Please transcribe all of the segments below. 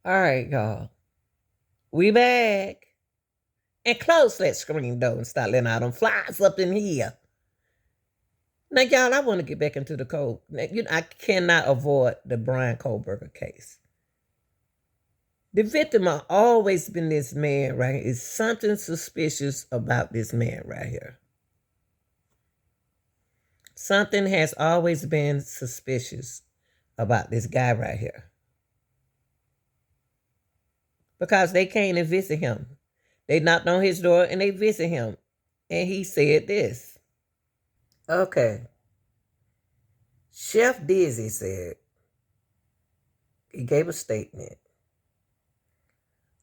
All right, y'all. We back. And close that screen door and start letting all them flies up in here. Now, y'all, I want to get back into the code. Now, I cannot avoid the Bryan Kohberger case. The victim has always been this man right here. Is something suspicious about this man right here. Something has always been suspicious about this guy right here. Because they came and visit him. They knocked on his door and they visit him. And he said this. Okay. Chef Dizzy said, he gave a statement.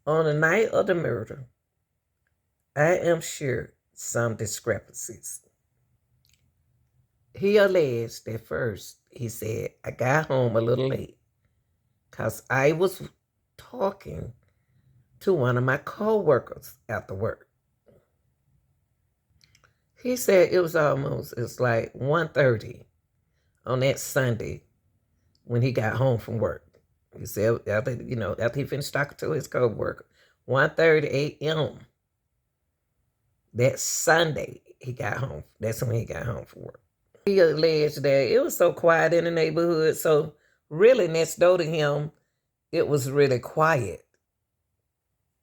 On the night of the murder, I am sure some discrepancies. He alleged that first, he said, I got home a little late because I was talking to one of my co-workers after work. He said it's like 1:30 on that Sunday when he got home from work. He said after he finished talking to his co-worker, 1:30 a.m. that Sunday he got home. That's when he got home from work. He alleged that it was so quiet in the neighborhood, so really next door to him, it was really quiet.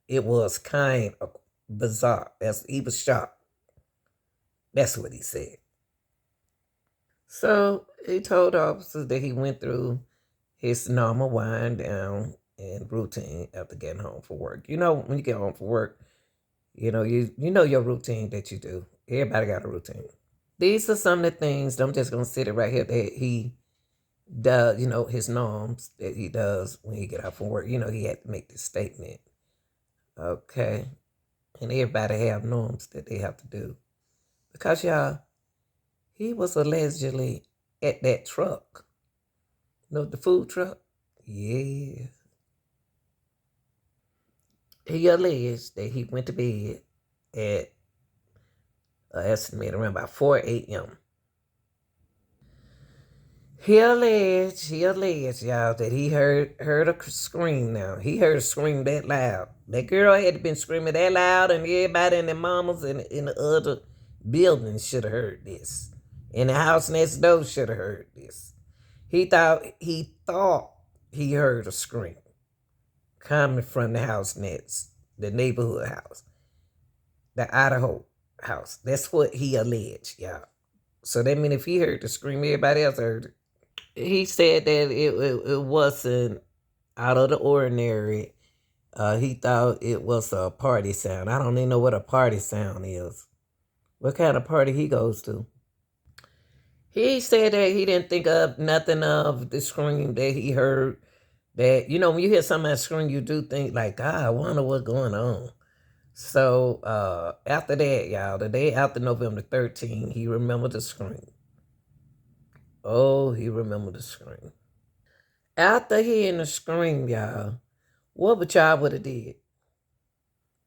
It was kind of bizarre. He was shocked. That's what he said. So he told officers that he went through his normal wind down and routine after getting home from work. You know, when you get home from work, you know your routine that you do. Everybody got a routine. These are some of the things, I'm just going to sit it right here, that he does, his norms that he does when he get out from work. He had to make this statement. Okay. And everybody have norms that they have to do. Because, y'all, he was allegedly at that truck. The food truck? Yeah. He alleged that he went to bed at estimate around about 4 a.m. He alleged, y'all, that he heard a scream now. He heard a scream that loud. That girl had been screaming that loud, and everybody and their mamas in the other buildings should have heard this. And the house next door should have heard this. He thought he heard a scream coming from the house next, the neighborhood house, the Idaho house. That's what he alleged, y'all. So that means if he heard the scream, everybody else heard it. He said that it wasn't out of the ordinary. He thought it was a party sound. I don't even know what a party sound is. What kind of party he goes to? He said that he didn't think of nothing of the scream that he heard. That, when you hear somebody scream, you do think like, God, I wonder what's going on. So after that, y'all, the day after November 13th, he remembered the scream. Oh, he remembered the scream. After hearing the scream, y'all, what would y'all would have did?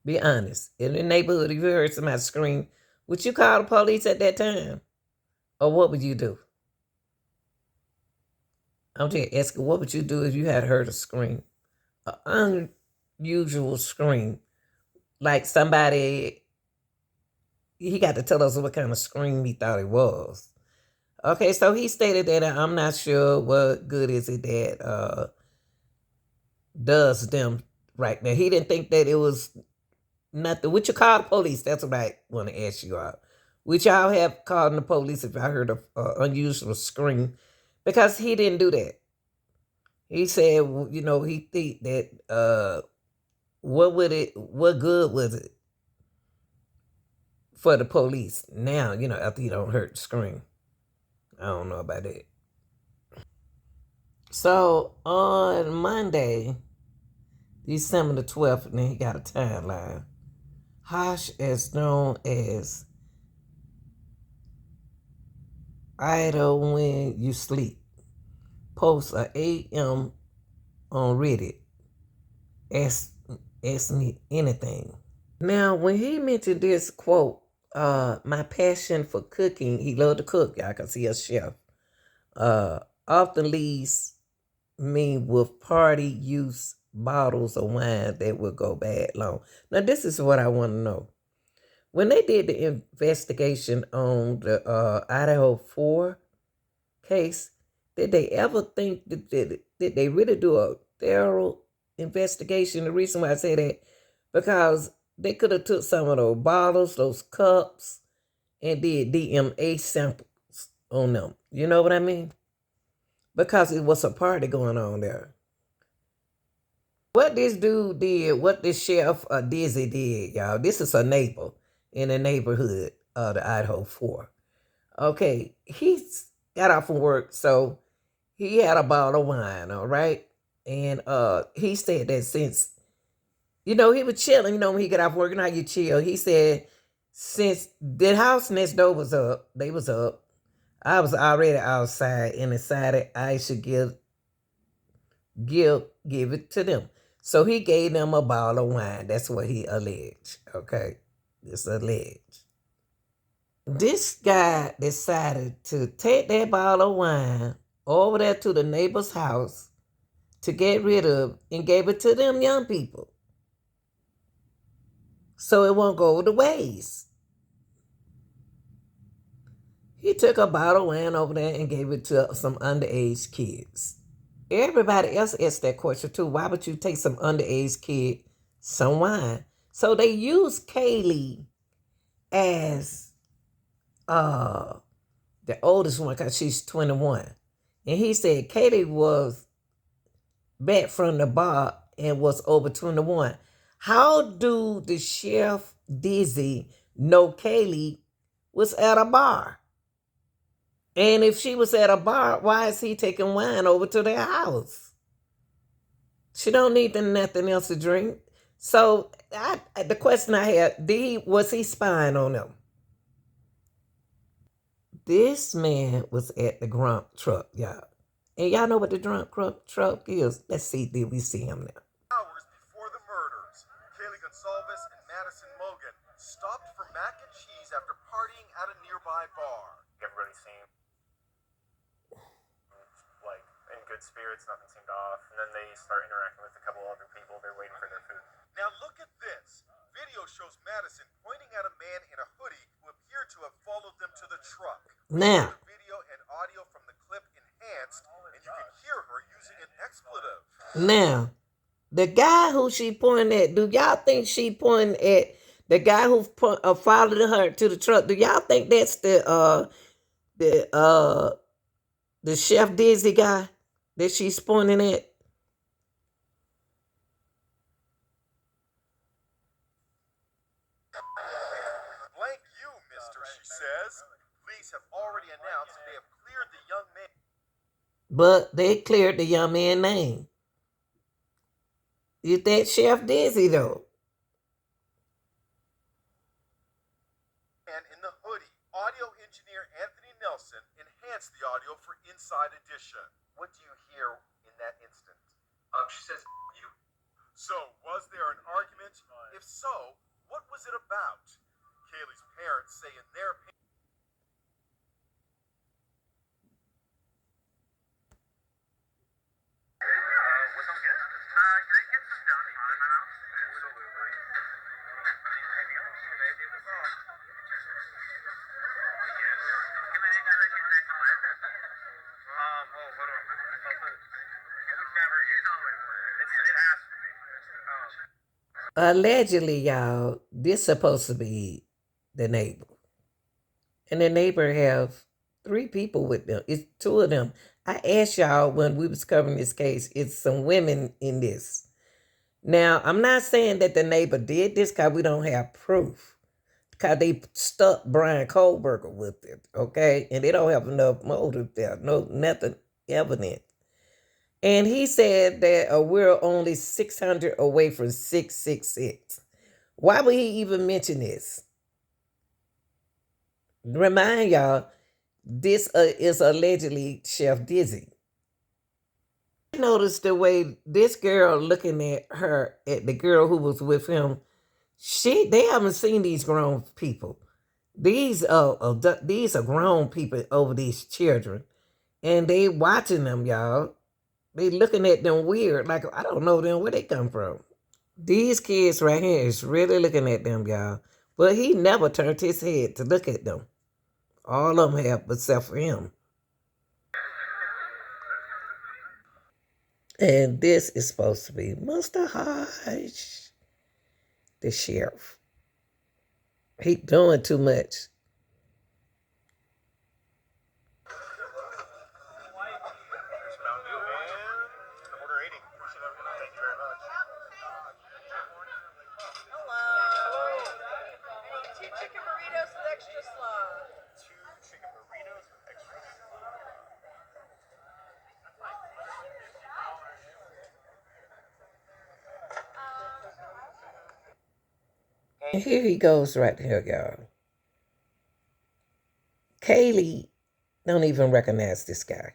Be honest. In the neighborhood, if you heard somebody scream, would you call the police at that time? Or what would you do? I'm just asking, what would you do if you had heard a scream? An unusual scream. Like somebody, he got to tell us what kind of scream he thought it was. Okay, so he stated that I'm not sure what good is it that does them right now. He didn't think that it was nothing. Would you call the police? That's what I want to ask you all. Would y'all have called the police if I heard an unusual scream? Because he didn't do that. He said, he think that what good was it for the police now, after you don't heard the scream? I don't know about that. So on Monday, December the 12th, and then he got a timeline. Hosh, as known as Idle When You Sleep, posts a AM on Reddit. Ask me anything. Now, when he mentioned this quote, my passion for cooking, he loved to cook, y'all, because he a chef, often leaves me with party use bottles of wine that would go bad long. Now, this is what I want to know. When they did the investigation on the Idaho 4 case, did they ever think that did they really do a thorough investigation? The reason why I say that, because they could have took some of those bottles, those cups, and did DNA samples on them. You know what I mean? Because it was a party going on there. What this dude did, what this sheriff Dizzy did, y'all. This is a neighbor in the neighborhood of the Idaho 4. Okay, he's got off from work, so he had a bottle of wine, all right? And he said that since, he was chilling, when he got off work, how you chill. He said since the house next door was up, they was up, I was already outside and decided I should give it to them. So he gave them a bottle of wine. That's what he alleged, okay? It's alleged. This guy decided to take that bottle of wine over there to the neighbor's house to get rid of and gave it to them young people so it won't go to waste. He took a bottle of wine over there and gave it to some underage kids. Everybody else asked that question too. Why would you take some underage kid some wine? So they used Kaylee as the oldest one because she's 21. And he said Kaylee was back from the bar and was over 21. How do the sheriff Dizzy know Kaylee was at a bar? And if she was at a bar, why is he taking wine over to their house? She don't need nothing else to drink. So the question I had, was he spying on them? This man was at the Grump truck, y'all. And y'all know what the Grump truck is? Let's see, did we see him now? Hours before the murders, Kaylee Gonsalves and Madison Mogan stopped for mac and cheese after partying at a nearby bar. Everybody seemed like in good spirits, nothing seemed off. And then they start interacting with a couple other people. They're waiting for their food. Now look at this. Video shows Madison pointing at a man in a hoodie who appeared to have followed them to the truck. Now, the video and audio from the clip enhanced, and you can hear her using an expletive. Now, the guy who she pointed at, do y'all think she pointed at the guy who followed her to the truck? Do y'all think that's the Chef Dizzy guy that she's pointing at? Blank you, mister, she says. Police have already announced they have cleared the young man. But they cleared the young man's name. Is that Chef Dizzy, though? And in the hoodie, audio engineer Anthony Nelson enhanced the audio for Inside Edition. What do you hear in that instant? She says, you. So, was there an argument? If so, what was it about? Kaylee's parents say in their opinion, What's up, good? Can I get some down in my mouth? Absolutely. Anything else? Can I do this? Yes. Can I get that somewhere? Hold on. It's never used. It has to be. Allegedly, y'all, this supposed to be the neighbor. And the neighbor have 3 people with them. It's 2 of them. I asked y'all when we was covering this case, it's some women in this. Now, I'm not saying that the neighbor did this because we don't have proof. Because they stuck Bryan Kohberger with it, okay? And they don't have enough motive there. Nothing evident. And he said that we're only 600 away from 666. Why would he even mention this? Remind y'all, this is allegedly Chef Dizzy. Notice the way this girl looking at the girl who was with him. They haven't seen these grown people. These are grown people over these children, and they watching them, y'all. They looking at them weird, like I don't know them where they come from. These kids right here is really looking at them, y'all. But he never turned his head to look at them. All of them have, except for him. And this is supposed to be Mr. Hodge, the sheriff. He doing too much. Order 80. Thank you very much. Hello. Two chicken burritos with extra slaw. 2 chicken burritos with extra sauce. And here he goes right here, y'all. Kaylee don't even recognize this guy.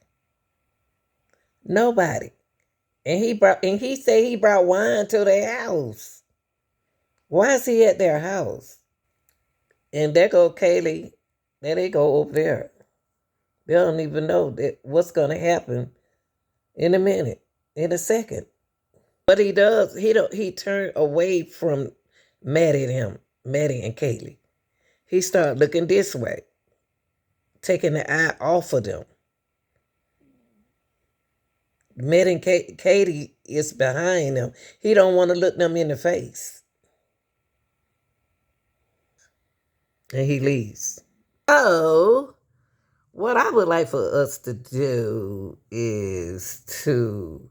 Nobody. And he said he brought wine to their house. Why is he at their house? And there go Kaylee. There they go over there. They don't even know that what's gonna happen in a minute, in a second. But he does, he turned away from Maddie and Kaylee. He started looking this way, taking the eye off of them. Maddie and Katie is behind them. He don't want to look them in the face. And he leaves. So, what I would like for us to do is to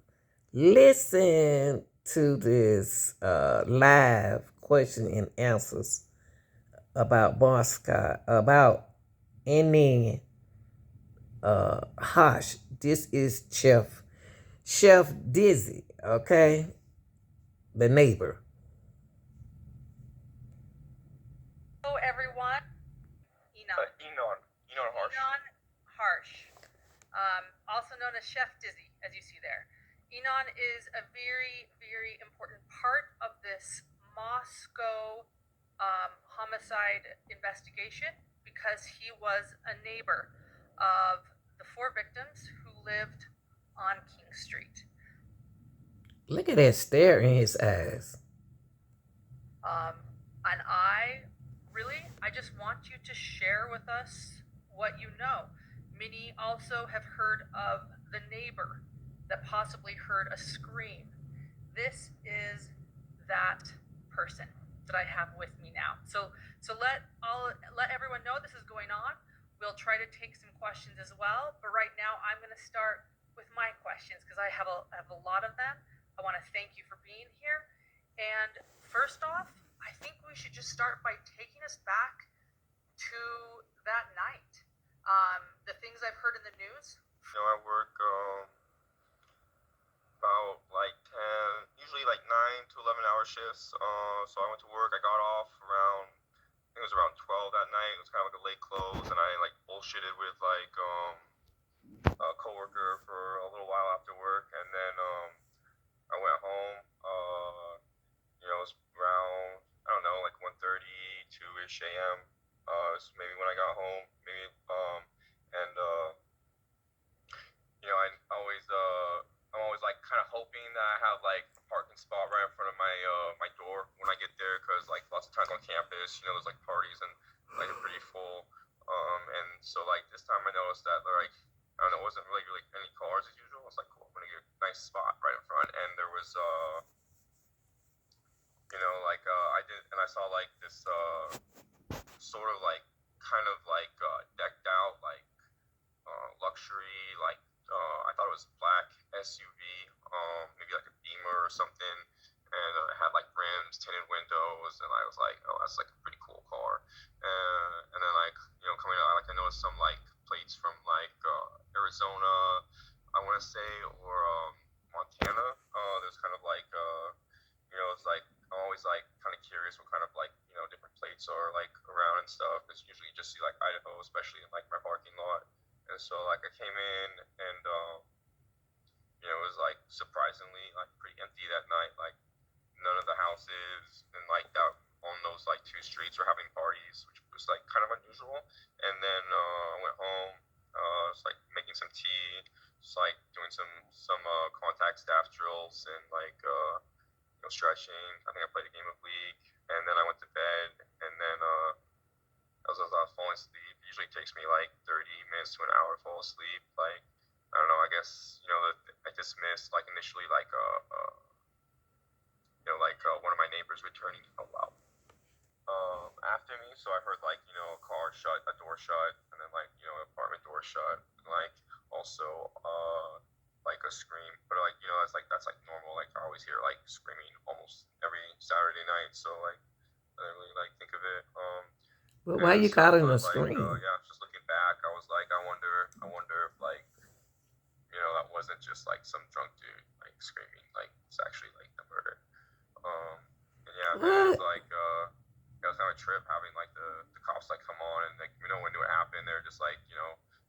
listen to this live question and answers about Bosca, about ending Hosh. This is Chef Dizzy, okay? The neighbor. Hello, everyone. Enon Harsh. Enon Harsh, also known as Chef Dizzy, as you see there. Enon is a very, very important part of this Moscow homicide investigation because he was a neighbor of the 4 victims who lived on King Street. Look at that stare in his eyes. And I just want you to share with us what you know. Many also have heard of the neighbor that possibly heard a scream. This is that person that I have with me now. So let everyone know this is going on. We'll try to take some questions as well, but right now I'm going to start with my questions because I have a lot of them. I want to thank you for being here. And first off, I think we should just start by taking us back to that night. The things I've heard in the news. I work about like 10, usually like 9 to 11 hour shifts. So I went to work. I got off around, I think it was around 12 that night. It was kind of like a late close, and I like bullshitted with like a coworker for a little while after work, and then I went home. It was around, I don't know, like 1:30, 2-ish a.m. Was maybe when I got home, maybe and I'm always like kind of hoping that I have like a parking spot right in front of my door when I get there, because like lots of times on campus, there's like parties and like they're pretty full. And so like this time I noticed that like, I don't know, it wasn't really any cars as usual. I was like, cool, I'm gonna get a nice spot right in front, and there was I did, and I saw like this sort of like kind of like decked out like luxury, like I thought it was black SUV, maybe like a Beamer or something, and it had like rims, tinted windows, and I was like, oh, that's like a pretty cool car. And then like coming out, like I noticed some like plates from like Arizona, I want to say, or Montana. There's kind of like it's like I'm always like kind of curious what kind of like different plates are like around and stuff, because usually you just see like Idaho, especially in like my parking lot. And so like I came in, and it was like surprisingly like pretty empty that night. Like none of the houses and like that on those like 2 streets were having parties, which was like kind of unusual. And then I went home, was like making some tea, just like doing some stretching. I think I played a game of League, and then I went to bed, and then as I was falling asleep, it usually takes me like 30 minutes to an hour to fall asleep. Like, I don't know, I guess, I dismissed, like, initially, like, one of my neighbors returning out after me, so I heard, like, a car shut, a door shut, and then, like, apartment door shut, and, like, also, like, a scream, but, like, that's, like, normal, like, I always hear, like, screaming almost every Saturday night, so, like, I didn't really, like, think of it, But why you calling a but, like, scream? yeah, just looking back, I was like, I wonder if, like, that wasn't just, like, some drunk dude, like, screaming, like, it's actually, like, the murder, and yeah, man, it was, What? like, it was kind of a trip having, like, the cops, like, come on, and, like, when it happened, they're just, like,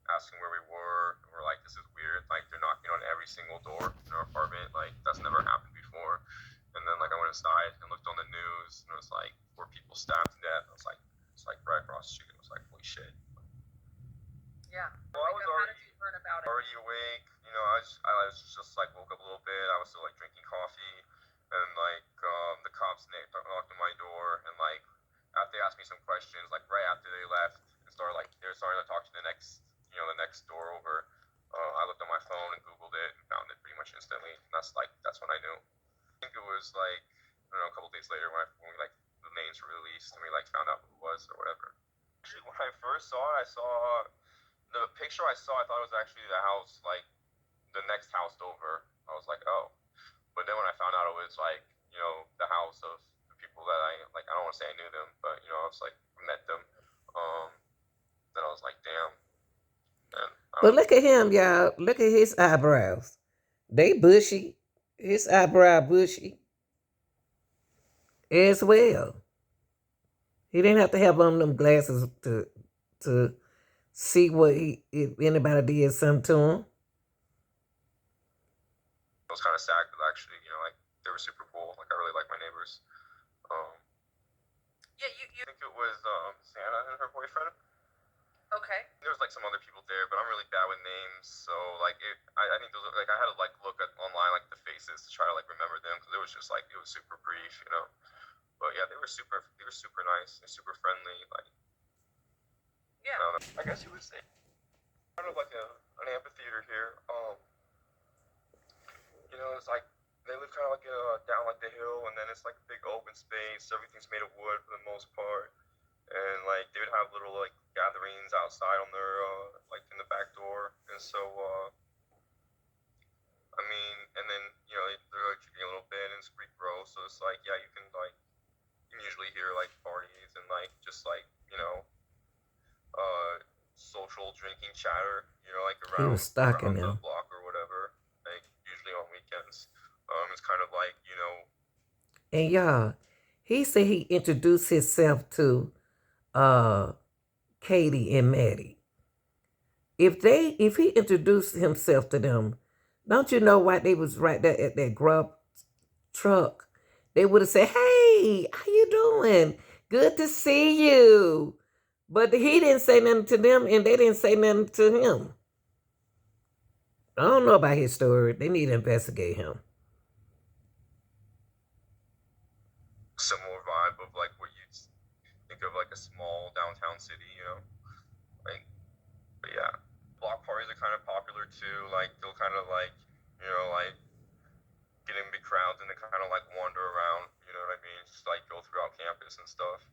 asking where we were, and we're like, this is weird, like, they're knocking on every single door in our apartment, like, that's never happened before, and then, like, I went inside and looked on the news, and it was, like, 4 people stabbed to death, I was like, it's, like, right across the street, I was like, holy shit. Yeah. Well, I was How did you learn about it? already awake, I was just, like, woke up a little bit, I was still, like, drinking coffee, and, like, the cops knocked on my door, and, like, after they asked me some questions, like, right after they left, and started, like, they were starting to talk to the next door over, I looked on my phone and Googled it and found it pretty much instantly, and that's when I knew. I think it was, like, I don't know, a couple days later when we, like, the names were released, and we, like, found out who it was or whatever. Actually, when I first saw it, the picture I saw, I thought it was actually the house, like, the next house over. I was like, oh. But then when I found out it was, like, the house of the people that I don't want to say I knew them, but, I was, like, met them. Then I was like, damn. And, But look at him, y'all. Look at his eyebrows. They bushy. His eyebrow bushy as well. He didn't have to have on them glasses to see what if anybody did something to him. I was kind of sad because actually, like, they were super cool. Like, I really like my neighbors. Yeah, I think it was Santa and her boyfriend. Okay. There was, like, some other people there, but I'm really bad with names, so, like, I think those, like, I had to, like, look at online, like, the faces to try to, like, remember them, because it was just, like, it was super brief, but yeah, they were super nice, and super friendly, like, Yeah. I guess you would say kind of like an amphitheater here, it's like they live kind of like down, like, the hill, and then it's, like, a big open space, everything's made of wood for the most part. And, like, they would have little, like, gatherings outside on their, like, in the back door. And so, I mean, and then, they're, like, drinking a little bit, and it's pretty gross. So it's like, yeah, you can usually hear, like, parties and, like, just, like, social drinking chatter, like, He was stalking around the him. block or whatever, like, usually on weekends. It's kind of like, And y'all, he said he introduced himself to Katie and Maddie. If he introduced himself to them, don't you know why they was right there at that grub truck? They would have said, "Hey, how you doing? Good to see you." But he didn't say nothing to them, and they didn't say nothing to him. I don't know about his story. They need to investigate him. similar vibe of, like, what you'd think of, like, a small downtown city, like, but yeah, block parties are kind of popular too, like, they'll kind of, like, like, get in big crowds and they kind of, like, wander around, you know what I mean, just, like, go throughout campus and stuff.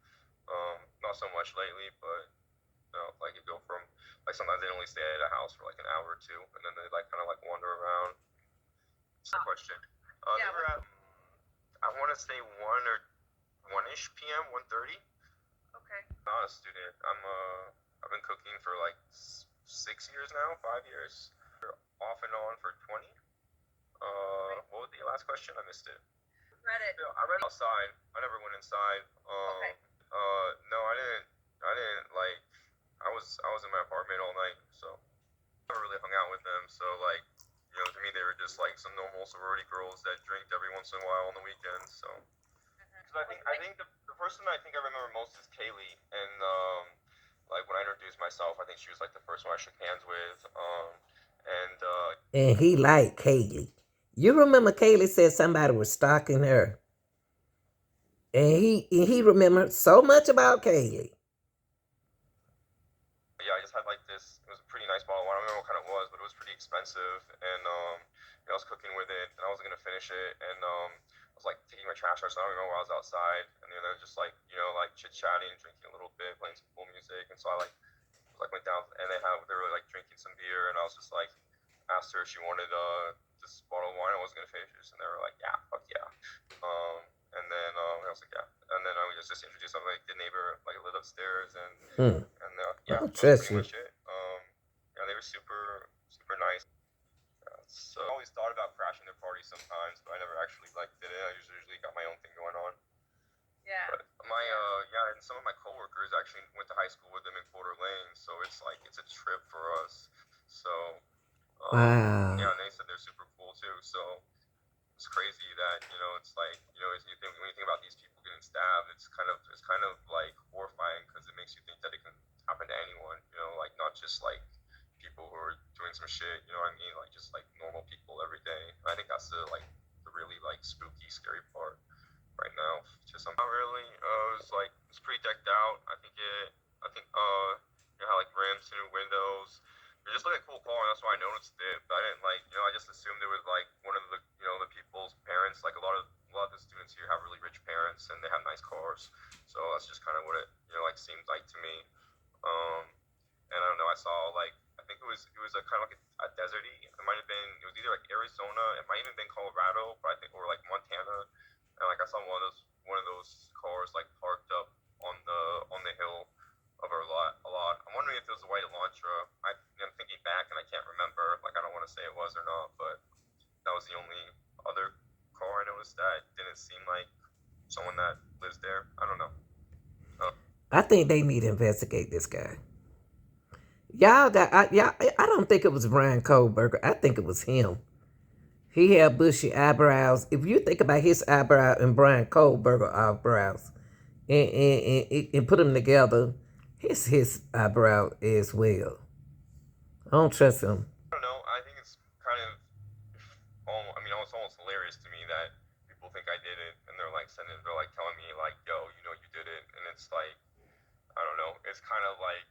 Not so much lately, but, like, you go from, like, sometimes they only stay at a house for, like, an hour or two, and then they, like, kind of, like, wander around. That's the question. They were at, I want to say 1-ish p.m., 1:30. Okay. I'm not a student. I've been cooking for, like, 6 years now, 5 years. Off and on for 20. What was the last question? I missed it. Read it. I read outside. I never went inside. Okay. No, I didn't, like, I was in my apartment all night, so I never really hung out with them, so, like, to me they were just, like, some normal sorority girls that drink every once in a while on the weekends, so. Because I think the person I think I remember most is Kaylee, and, like, when I introduced myself, I think she was, like, the first one I shook hands with, and he liked Kaylee. You remember Kaylee said somebody was stalking her? And he remembered so much about Kaylee. Yeah, I just had like this. It was a pretty nice bottle of wine. I don't remember what kind it was, but it was pretty expensive. And I was cooking with it, and I wasn't gonna finish it. And I was like taking my trash out, so I don't remember where I was outside. And they were just like like chit chatting, drinking a little bit, playing some cool music. And so I went down, and they were like drinking some beer, and I was just like asked her if she wanted this bottle of wine. I wasn't gonna finish it, and they were like, yeah, fuck yeah. And then I was like, yeah. And then I was just introduced. I'm like the neighbor, like lived upstairs, and Hmm. yeah, I'll that was trust pretty you. much it. Yeah, they were super super nice. So I always thought about crashing their party sometimes, but I never actually like did it. I usually got my own thing going on. Yeah. But and some of my coworkers actually went to high school with them in Coeur d'Alene, so it's like it's a trip for us. So Wow. yeah, and they said they're super cool too. So it's crazy that it's like when you think about these people getting stabbed, it's kind of like horrifying because it makes you think that it can happen to anyone. Like not just like people who are doing some shit. You know what I mean? Like just like normal people every day. And I think that's the really like spooky, scary part right now. Just not really. It's pretty decked out. I think how like rims and windows. It just looked like a cool car, and that's why I noticed it. But I didn't I just assumed it was like one of the the people's parents. Like a lot of the students here have really rich parents, and they have nice cars. So that's just kind of what it like seemed like to me. And I don't know. I saw like I think it was a kind of like a deserty. It might have been. It was either like Arizona. It might even been Colorado, but I think or like Montana. And like I saw one of those cars like parked up on the hill of our lot a lot. I'm wondering if it was a white Elantra. I'm thinking back and I can't remember. Like I don't want to say it was or not, but that was the only other car I noticed that didn't seem like someone that lives there. I don't know. I think they need to investigate this guy. I don't think it was Bryan Kohberger. I think it was him. He had bushy eyebrows. If you think about his eyebrow and Bryan Kohberger eyebrows and put them together, his eyebrow as well. I don't trust him. I don't know. I think it's kind of. I mean, it's almost hilarious to me that people think I did it, and they're like telling me like, "Yo, you did it," and it's like, I don't know. It's kind of like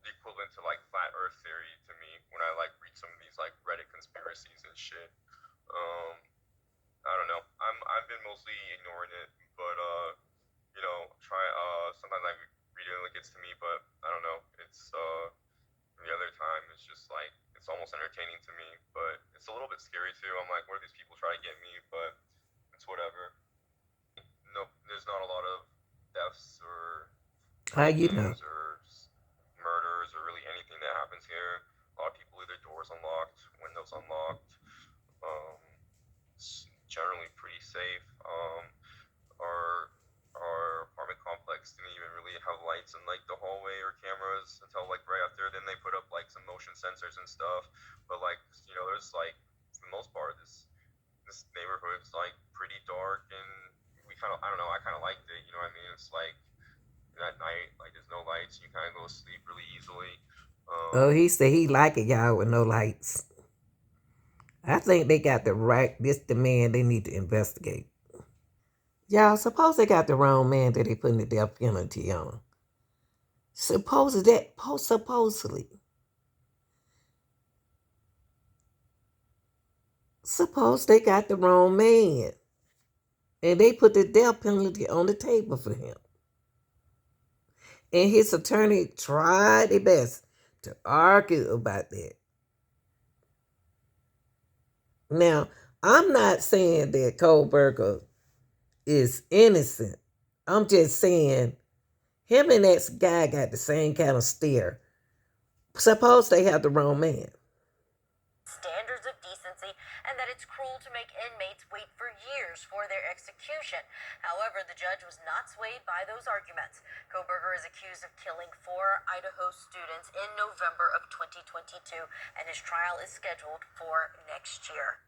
the equivalent to like flat Earth theory to me when I like read some of these like Reddit conspiracies and shit. Um, I don't know. I've been mostly ignoring it, but try sometimes I read it and it gets to me, but I don't know. It's the other time it's just like it's almost entertaining to me, but it's a little bit scary too. I'm like, what if these people try to get me? But it's whatever. No, there's not a lot of deaths or How you know? break-ins or murders or really anything that happens here. A lot of people leave their doors unlocked, windows unlocked. It's generally pretty safe. Our apartment complex didn't even really have lights in like the hallway or cameras until like right after. Then they put up like some motion sensors and stuff. But like there's like for the most part this neighborhood is like pretty dark, and we kind of I don't know. I kind of liked it. You know what I mean? It's like at night, like there's no lights, you kind of go to sleep really easily. Oh, he said he like it, y'all, with no lights. I think they got the right. This the man they need to investigate. Y'all, suppose they got the wrong man that they putting the death penalty on. Supposedly. Suppose they got the wrong man. And they put the death penalty on the table for him. And his attorney tried their best to argue about that. Now, I'm not saying that Kohberger is innocent. I'm just saying him and that guy got the same kind of stare. Suppose they have the wrong man. Standards of decency, and that it's cruel to make inmates wait for years for their execution. However, the judge was not swayed by those arguments. Kohberger is accused of killing 4 Idaho students in November of 2022, and his trial is scheduled for next year.